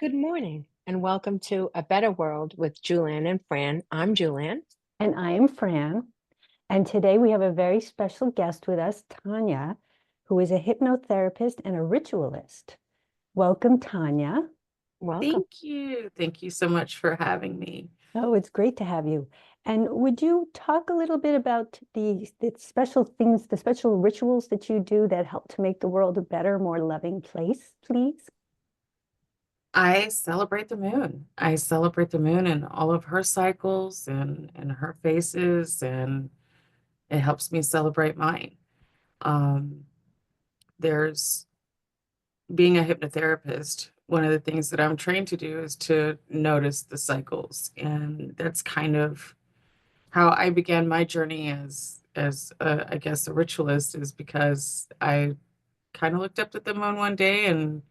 Good morning and welcome to A Better World with Julann and Fran. I'm Julann. And I am Fran. And today we have a very special guest with us, Tanya, who is a hypnotherapist and a ritualist. Welcome, Tanya. Welcome. Thank you. Thank you so much for having me. Oh, it's great to have you. And would you talk a little bit about the special things, the special rituals that you do that help to make the world a better, more loving place, please? I celebrate the moon. I celebrate the moon and all of her cycles and her phases, and it helps me celebrate mine. Um, there's being a hypnotherapist, one of the things that I'm trained to do is to notice the cycles. And that's kind of how I began my journey as I guess a ritualist, is because I kind of looked up at the moon one day and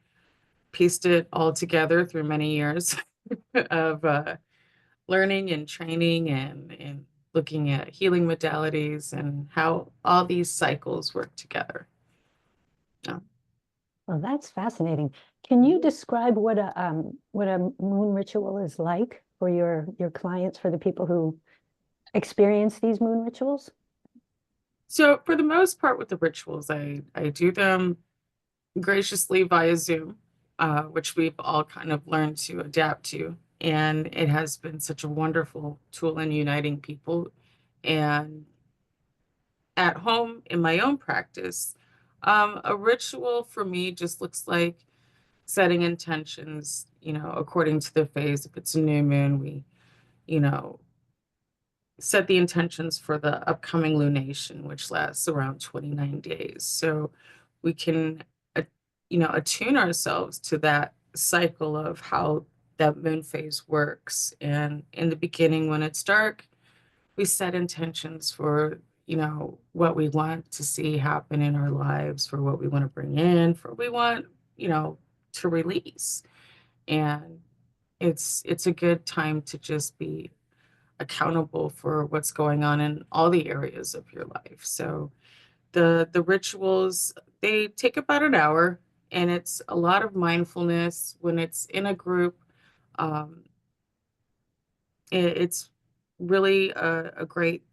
pieced it all together through many years of learning and training and looking at healing modalities and how all these cycles work together. Yeah. Well, that's fascinating. Can you describe what a moon ritual is like for your clients, for the people who experience these moon rituals? So for the most part with the rituals, I do them graciously via Zoom, which we've all kind of learned to adapt to. And it has been such a wonderful tool in uniting people. And at home in my own practice, a ritual for me just looks like setting intentions, according to the phase. If it's a new moon, we, you know, set the intentions for the upcoming lunation, which lasts around 29 days. So we can, uh, attune ourselves to that cycle of how that moon phase works. And in the beginning, when it's dark, we set intentions for, what we want to see happen in our lives, for what we want to bring in, for what we want, to release. And it's a good time to just be accountable for what's going on in all the areas of your life. So the rituals, they take about an hour, and it's a lot of mindfulness. When it's in a group, um, it's really a great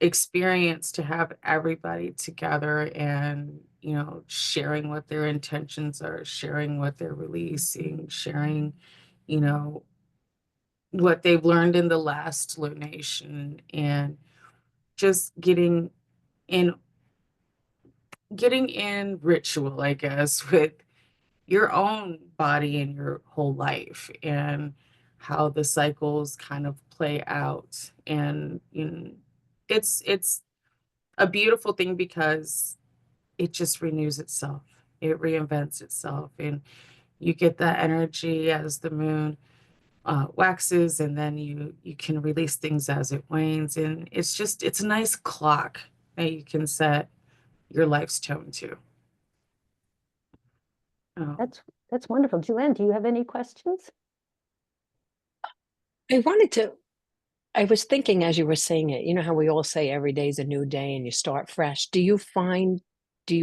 experience to have everybody together and sharing what their intentions are, sharing what they're releasing, sharing you know what they've learned in the last lunation, and just in getting in ritual, I guess, with your own body and your whole life, and how the cycles kind of play out. And it's a beautiful thing because it just renews itself. It reinvents itself, and you get that energy as the moon waxes, and then you can release things as it wanes, and it's a nice clock that you can set your life's tone to. Um, That's that's wonderful. Julianne, do you have any questions? I wanted to, I was thinking as you were saying it, you know how we all say every day is a new day and you start fresh. Do you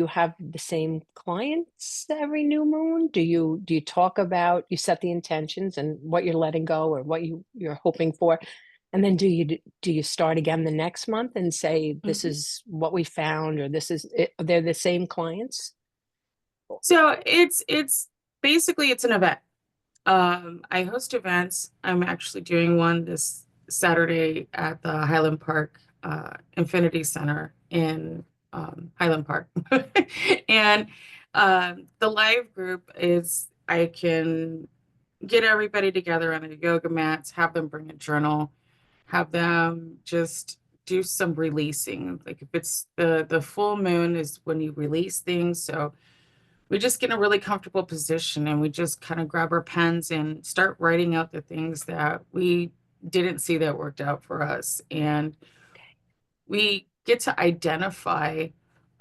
have the same clients every new moon? Do you talk about, you set the intentions and what you're letting go or what you're hoping for? And then do you start again the next month and say, this mhm. is what we found, or this is it, they're the same clients? So it's basically it's an event. I host events. I'm actually doing one this Saturday at the Highland Park Infinity Center in Highland Park. And the live group is, I can get everybody together on their yoga mats, have them bring a journal, have them just do some releasing. Like if it's the full moon is when you release things. So we just get in a really comfortable position, and we just kind of grab our pens and start writing out the things that we didn't see that worked out for us. And we get to identify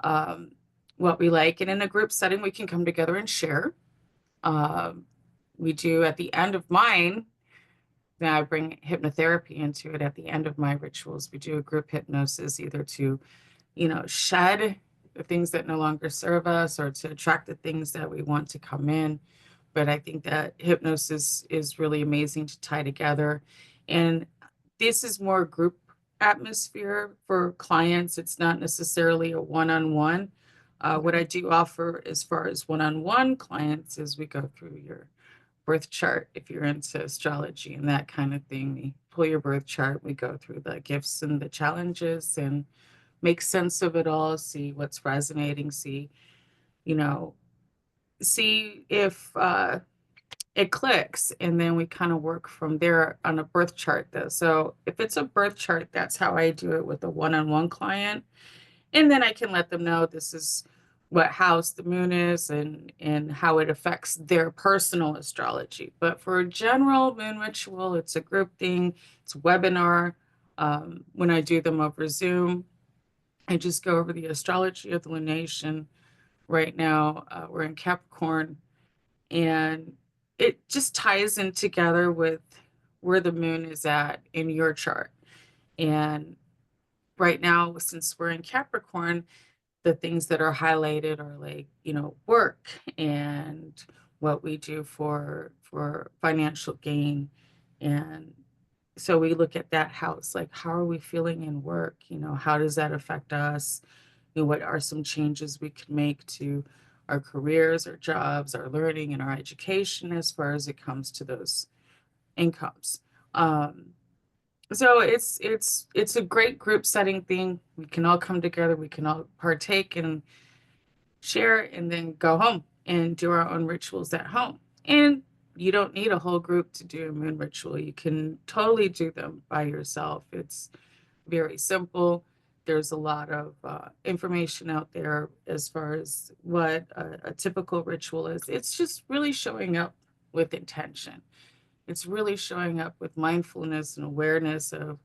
um, what we like. And in a group setting, we can come together and share. Um, we do at the end of mine, then I bring hypnotherapy into it. At the end of my rituals, we do a group hypnosis, either to shed the things that no longer serve us, or to attract the things that we want to come in. but I think that hypnosis is really amazing to tie together. And this is more group atmosphere for clients. It's not necessarily a one-on-one. What I do offer as far as one-on-one clients is we go through your birth chart. If you're into astrology and that kind of thing, we pull your birth chart, we go through the gifts and the challenges and make sense of it all, see what's resonating, you know, see if it clicks, and then we kind of work from there on a birth chart though. So if it's a birth chart, that's how I do it with a one-on-one client. And then I can let them know this is what house the moon is and how it affects their personal astrology. But for a general moon ritual, it's a group thing, it's a webinar. When I do them over Zoom, I just go over the astrology of the lunation. Right now, we're in Capricorn, and it just ties in together with where the moon is at in your chart. And right now, since we're in Capricorn, the things that are highlighted are like, work and what we do for financial gain. And so we look at that house, like how are we feeling in work? How does that affect us? What are some changes we can make to our careers, our jobs, our learning, and our education as far as it comes to those incomes. So it's a great group setting thing. We can all come together, we can all partake and share, and then go home and do our own rituals at home. And you don't need a whole group to do a moon ritual. You can totally do them by yourself. It's very simple. There's a lot of information out there as far as what a typical ritual is. It's just really showing up with intention. It's really showing up with mindfulness and awareness of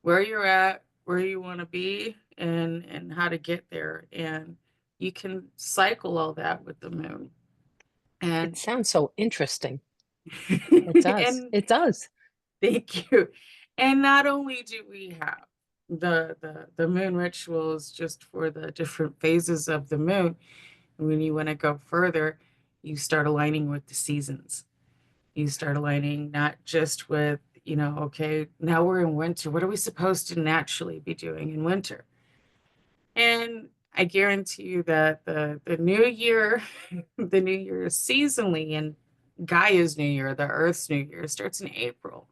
where you're at, where you want to be, and how to get there. And you can cycle all that with the moon. It And sounds so interesting. It does. and It does. thank you. And not only do we have the moon rituals just for the different phases of the moon, when you want to go further, you start aligning with the seasons. You start aligning not just with, okay, now we're in winter. What are we supposed to naturally be doing in winter? And I guarantee you that the new year, the new year seasonally, and Gaia's new year, the Earth's new year, starts in April.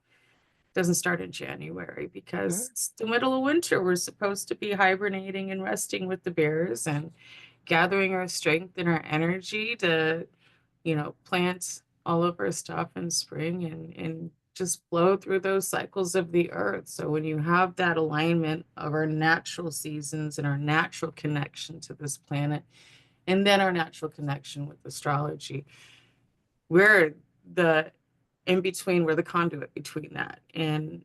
Doesn't start in January because it's the middle of winter. We're supposed to be hibernating and resting with the bears and gathering our strength and our energy to, plant all of our stuff in spring and just flow through those cycles of the earth. So when you have that alignment of our natural seasons and our natural connection to this planet, and then our natural connection with astrology, we're the in between, we're the conduit between that. And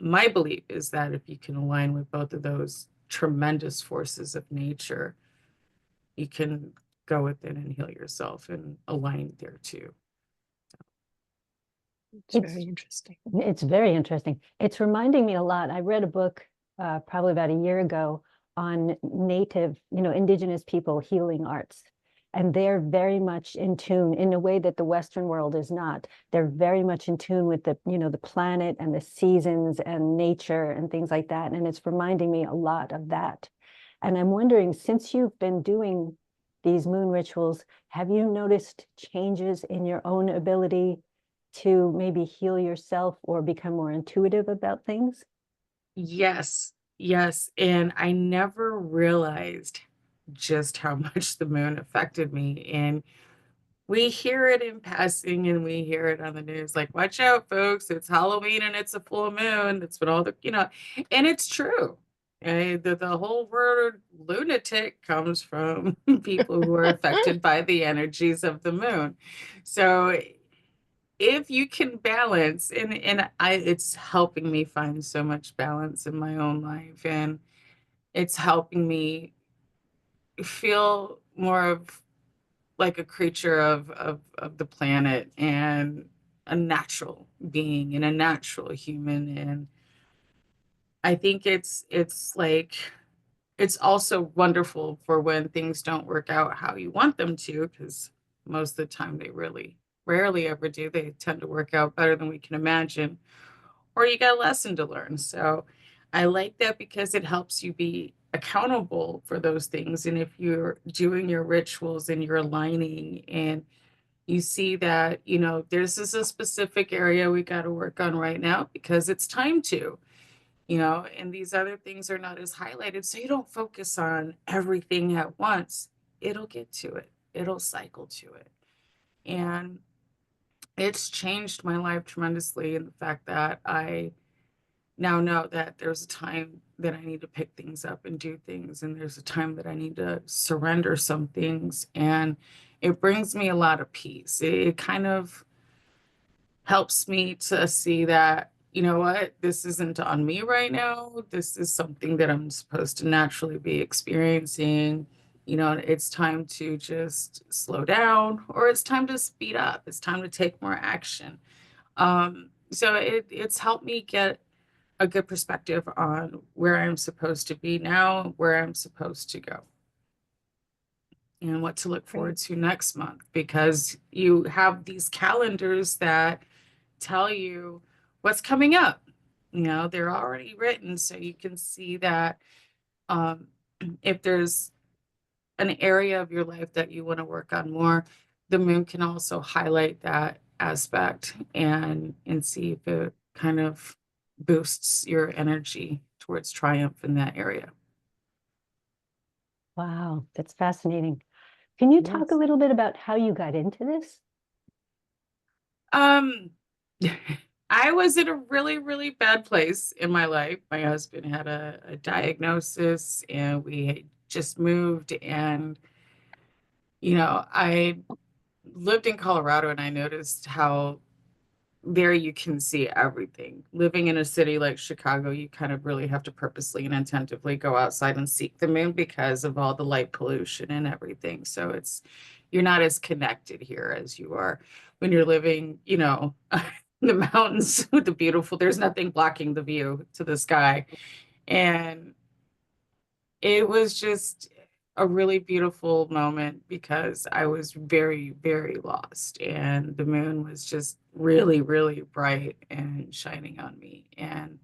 my belief is that if you can align with both of those tremendous forces of nature, you can go within and heal yourself and align there too. It's very interesting. It's very interesting. It's reminding me a lot. I read a book probably about a year ago on native, indigenous people healing arts. And they're very much in tune in a way that the Western world is not. They're very much in tune with the planet and the seasons and nature and things like that. And it's reminding me a lot of that. And I'm wondering, since you've been doing these moon rituals, have you noticed changes in your own ability to maybe heal yourself or become more intuitive about things? Yes, yes. And I never realized just how much the moon affected me. And we hear it in passing and we hear it on the news, like, watch out, folks, it's Halloween and it's a full moon. That's what all and it's true. The whole word lunatic comes from people who are affected by the energies of the moon. So if you can balance, it's helping me find so much balance in my own life, and it's helping me feel more of like a creature of the planet and a natural being and a natural human. And I think it's like it's also wonderful for when things don't work out how you want them to, because most of the time they really rarely ever do. They tend to work out better than we can imagine, or you got a lesson to learn. So I like that because it helps you be accountable for those things. And if you're doing your rituals and you're aligning and you see that, you know, this is a specific area we got to work on right now because it's time to, you know, and these other things are not as highlighted. So you don't focus on everything at once. It'll get to it, it'll cycle to it. And it's changed my life tremendously in the fact that I now know that there's a time that I need to pick things up and do things, and there's a time that I need to surrender some things. And it brings me a lot of peace. It kind of helps me to see that, you know what, this isn't on me right now. This is something that I'm supposed to naturally be experiencing. You know, it's time to just slow down, or it's time to speed up. It's time to take more action. So it's helped me get a good perspective on where I'm supposed to be now, where I'm supposed to go, and what to look forward Great. to next month, because you have these calendars that tell you what's coming up. You know, they're already written, so you can see that um, if there's an area of your life that you want to work on more, the moon can also highlight that aspect and see if it kind of boosts your energy towards triumph in that area. Wow, that's fascinating. Can you talk a Yes. little bit about how you got into this? Um, I was in a really, really bad place in my life. My husband had a diagnosis, and we had just moved. And, you know, I lived in Colorado, and I noticed how there you can see everything. Living in a city like Chicago, you kind of really have to purposely and attentively go outside and seek the moon because of all the light pollution and everything. So you're not as connected here as you are when you're living, you know, in the mountains with the beautiful, there's nothing blocking the view to the sky. And it was just a really beautiful moment because I was very, very lost. And the moon was just really, really bright and shining on me. And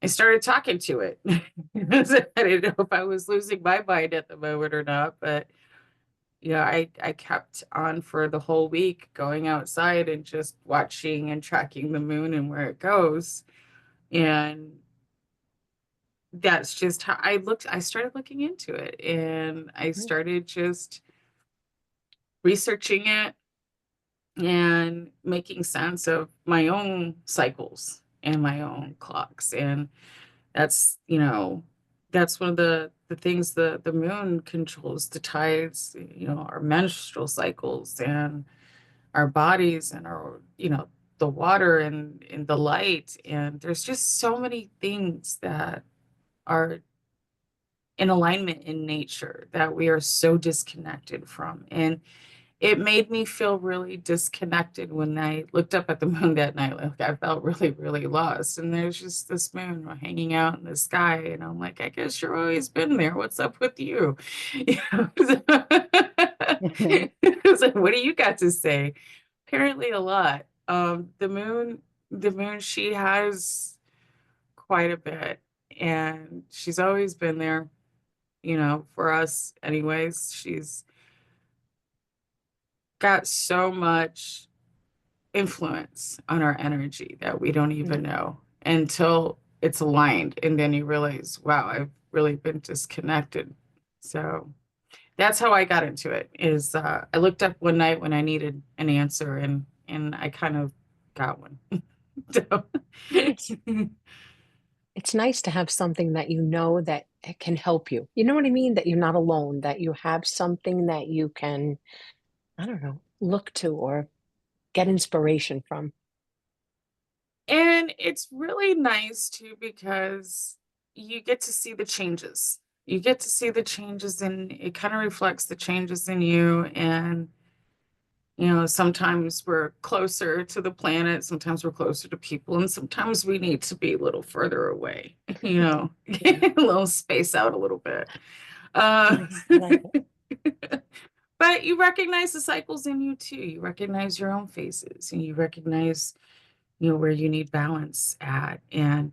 I started talking to it. I didn't know if I was losing my mind at the moment or not, but yeah, I kept on for the whole week going outside and just watching and tracking the moon and where it goes. And that's just how I started looking into it, and I Mm. started just researching it and making sense of my own cycles and my own clocks. And that's, you know, that's one of the things. The moon controls the tides, you know, our menstrual cycles and our bodies and our, you know, the water and the light. And there's just so many things that are in alignment in nature that we are so disconnected from. And it made me feel really disconnected when I looked up at the moon that night. Like I felt really, really lost. And there's just this moon hanging out in the sky. And I'm like, I guess you're always been there. What's up with you? You know? It's like, what do you got to say? Apparently a lot. The moon, she has quite a bit. And she's always been there, you know, for us anyways. She's got so much influence on our energy that we don't even Mm. know until it's aligned. And then you realize, wow, I've really been disconnected. So that's how I got into it is I looked up one night when I needed an answer, and I kind of got one. So, Nice. It's nice to have something that you know that it can help you. You know what I mean? That you're not alone, that you have something that you can, I don't know, look to or get inspiration from. and it's really nice too because you get to see the changes. You get to see the changes, and it kind of reflects the changes in you. And, you know, sometimes we're closer to the planet, sometimes we're closer to people, and sometimes we need to be a little further away, you know, Yeah, a little space out a little bit. it's Uh, nice. I like it. But you recognize the cycles in you too. You recognize your own phases, and you recognize, where you need balance at. And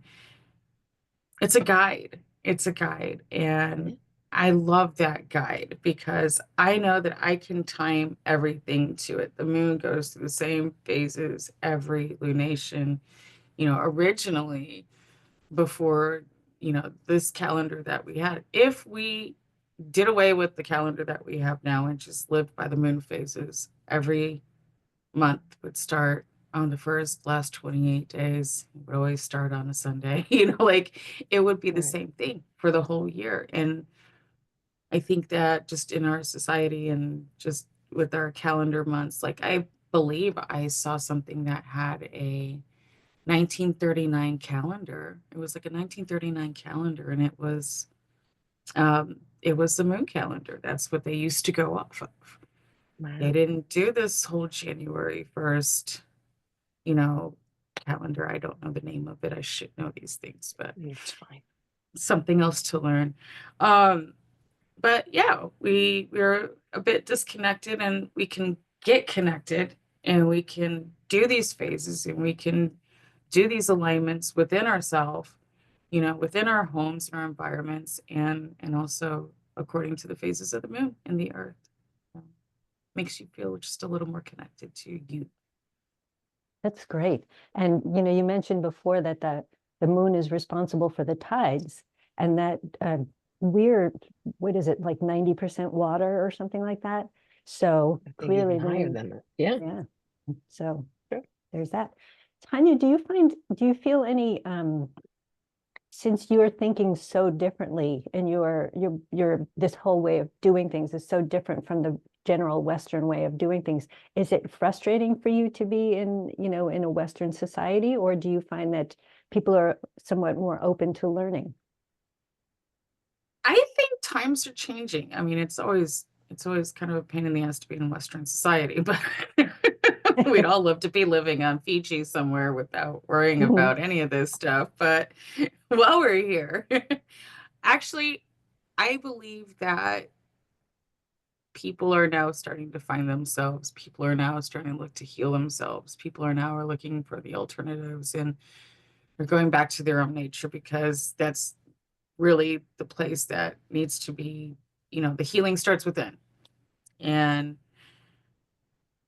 it's a guide. It's a guide. And I love that guide because I know that I can time everything to it. The moon goes through the same phases every lunation. Originally, before, this calendar that we had, if we did away with the calendar that we have now and just lived by the moon phases, every month would start on the first last 28 days. It would always start on a Sunday, like it would be the Right. same thing for the whole year. And I think that just in our society and just with our calendar months, like I believe I saw something that had a 1939 calendar. It was like a 1939 calendar, and it was the moon calendar. That's what they used to go off of. They Wow. didn't do this whole January 1st, you know, calendar. I don't know the name of it. I should know these things, but It's fine. something else to learn. Um, but yeah, we're a bit disconnected, and we can get connected, and we can do these phases, and we can do these alignments within ourselves, within our homes, our environments, and also according to the phases of the moon and the earth. Makes you feel just a little more connected to you. That's great. And you mentioned before that the moon is responsible for the tides, and that we're, what is it, like 90% water or something like that? So I think clearly even the higher moon, than that. Yeah. yeah. So Sure. there's that. Tanya, do you feel any since you're thinking so differently, and your this whole way of doing things is so different from the general Western way of doing things, is it frustrating for you to be in a Western society, or do you find that people are somewhat more open to learning? I think times are changing. I mean, it's always kind of a pain in the ass to be in Western society, but we'd all love to be living on Fiji somewhere without worrying about any of this stuff. But while we're here, actually, I believe that people are now starting to find themselves. People are now starting to look to heal themselves. People are now looking for the alternatives, and they're going back to their own nature, because that's really the place that needs to be, the healing starts within. And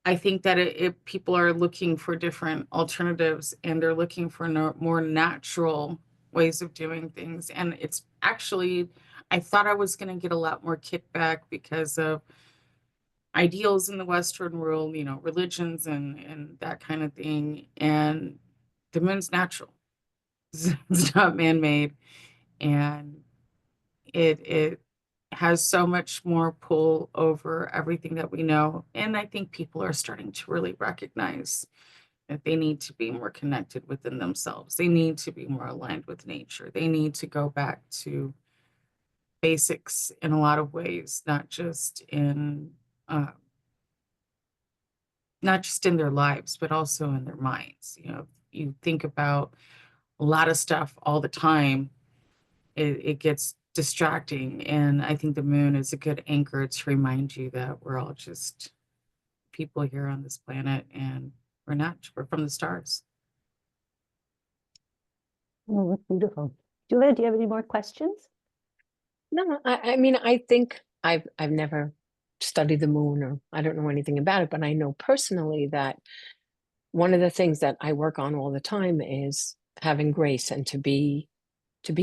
I think that people are looking for different alternatives, and they're looking for more natural ways of doing things. And it's actually, I thought I was going to get a lot more kickback because of ideals in the Western world, religions and that kind of thing. And the moon's natural. It's not man-made. And it has so much more pull over everything that we know. And I think people are starting to really recognize that they need to be more connected within themselves. They need to be more aligned with nature. They need to go back to basics in a lot of ways, uh, not just in their lives, but also in their minds. You think about a lot of stuff all the time, it gets distracting. And I think the moon is a good anchor to remind you that we're all just people here on this planet, and we're from the stars. Oh, that's beautiful. Julia, do you have any more questions? No, I mean, I think I've never studied the moon, or I don't know anything about it, but I know personally that one of the things that I work on all the time is having grace, and to be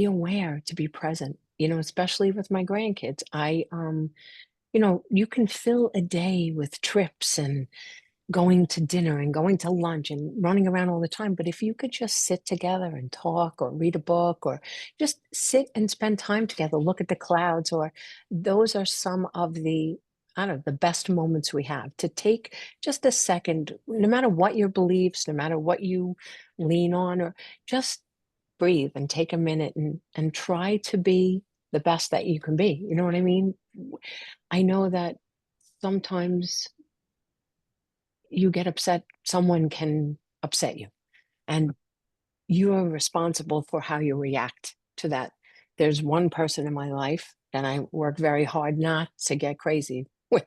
aware, to be present, especially with my grandkids. You can fill a day with trips and going to dinner and going to lunch and running around all the time. But if you could just sit together and talk, or read a book, or just sit and spend time together, look at the clouds, or those are some of the, I don't know, the best moments we have, to take just a second, no matter what your beliefs, no matter what you lean on, or just breathe and take a minute and try to be the best that you can be. You know what I mean? I know that sometimes you get upset, someone can upset you, and you are responsible for how you react to that. There's one person in my life that I work very hard not to get crazy with,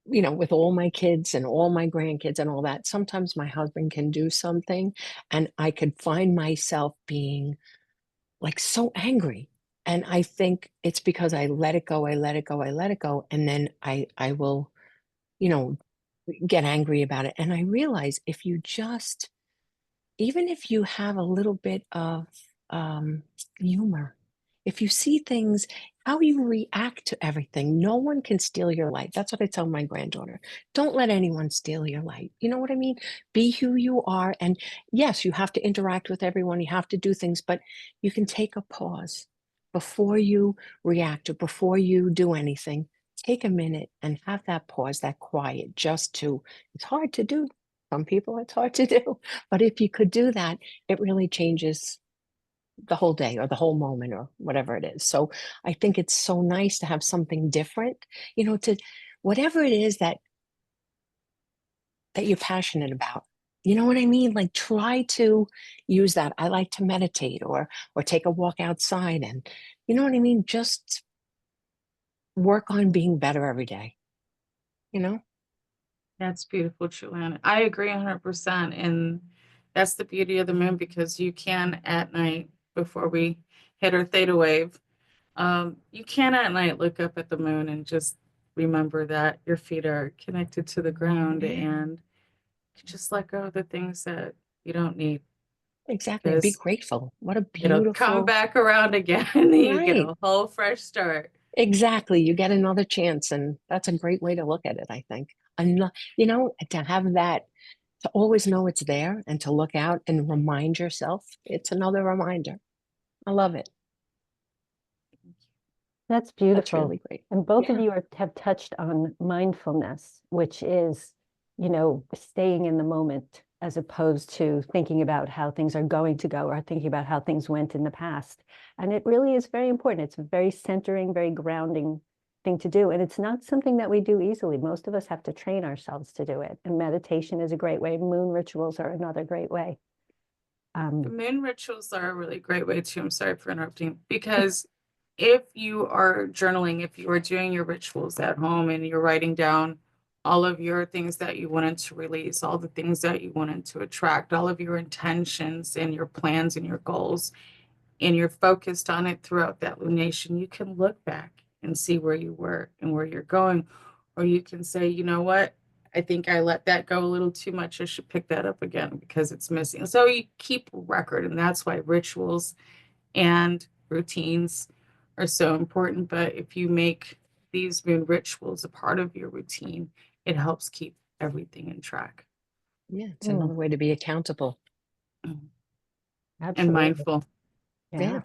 you know, with all my kids and all my grandkids and all that, sometimes my husband can do something and I could find myself being like so angry. And I think it's because I let it go, I let it go, I let it go. And then I will, you know, get angry about it. And I realize if you just, even if you have a little bit of humor, if you see things, how you react to everything, no one can steal your light. That's what I tell my granddaughter. Don't let anyone steal your light. You know what I mean? Be who you are. And yes, you have to interact with everyone, you have to do things, but you can take a pause before you react or before you do anything. Take a minute and have that pause, that quiet, just to, it's hard to do. Some people it's hard to do, but if you could do that, it really changes the whole day or the whole moment or whatever it is. So I think it's so nice to have something different, you know, to whatever it is that you're passionate about. You know what I mean? Like try to use that. I like to meditate or take a walk outside and you know what I mean? Just work on being better every day, you know? That's beautiful, Julann. I agree 100%. And that's the beauty of the moon, because you can at night, before we hit our theta wave, you can at night look up at the moon and just remember that your feet are connected to the ground, and just let go of the things that you don't need, Exactly. And be because grateful. What a it'll come beautiful, back around again and you get right. a whole fresh start. Exactly. You get another chance, and that's a great way to look at it, I think. And, you know, to have that, to always know it's there and to look out and remind yourself, it's another reminder. I love it. That's That's beautiful. really great. And both of Yeah, you have touched on mindfulness, which is, you know, staying in the moment as opposed to thinking about how things are going to go or thinking about how things went in the past. And it really is very important. It's a very centering, very grounding thing to do. And it's not something that we do easily. Most of us have to train ourselves to do it. And meditation is a great way. Moon rituals are another great way. The moon rituals are a really great way too. I'm sorry for interrupting, because if you are journaling, if you are doing your rituals at home and you're writing down all of your things that you wanted to release, all the things that you wanted to attract, all of your intentions and your plans and your goals, and you're focused on it throughout that lunation, you can look back and see where you were and where you're going. Or you can say, you know what? I think I let that go a little too much. I should pick that up again because it's missing. So you keep record, and that's why rituals and routines are so important. But if you make these moon rituals a part of your routine, it helps keep everything in track. yeah, it's another way to be accountable. And Absolutely. mindful. Yeah.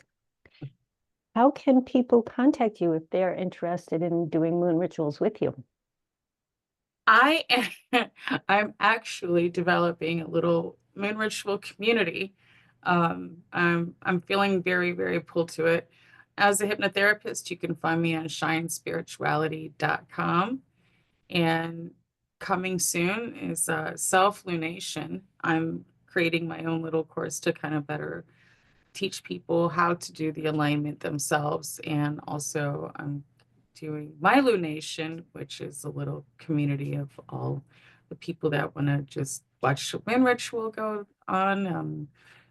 How can people contact you if they're interested in doing moon rituals with you? I am, I'm actually developing a little moon ritual community. I'm feeling very, very pulled to it. As a hypnotherapist, you can find me on shinespirituality.com. And coming soon is self-lunation. I'm creating my own little course to kind of better teach people how to do the alignment themselves. And also, I'm doing my lunation, which is a little community of all the people that want to just watch the wind ritual go on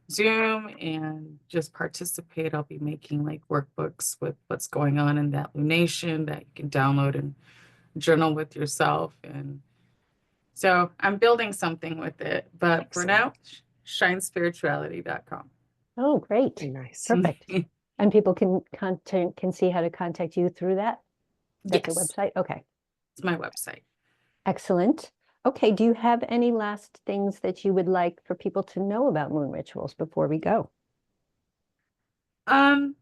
Zoom and just participate. I'll be making like workbooks with what's going on in that lunation that you can download and journal with yourself. And so I'm building something with it. But for now, shinespirituality.com. Oh, great. Very nice. Perfect. And people can see how to contact you through that? That's your Yes, website? Okay. it's my website. Excellent. Okay. Do you have any last things that you would like for people to know about moon rituals before we go? Um,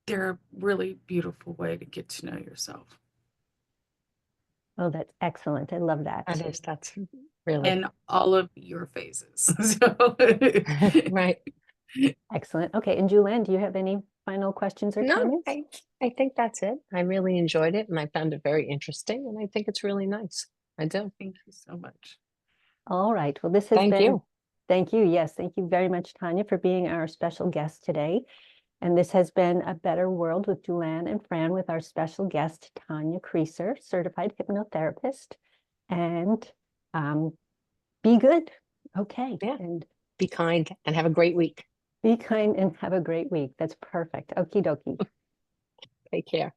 they're a really beautiful way to get to know yourself Oh, that's excellent. I love that. That's really in all of your phases. So, right. Excellent. Okay. And Julann, do you have any final questions or No, comments? I think that's it. I really enjoyed it and I found it very interesting and I think it's really nice. I do. thank you so much. All right. Well, this has Thank been, you. thank you. Yes. Thank you very much, Tanya, for being our special guest today. And this has been A Better World with Julann and Fran with our special guest, Tanya Creasser, certified hypnotherapist. And be good. Okay. Yeah. And Be kind and have a great week. be kind and have a great week. That's perfect. Okie dokie. Take care.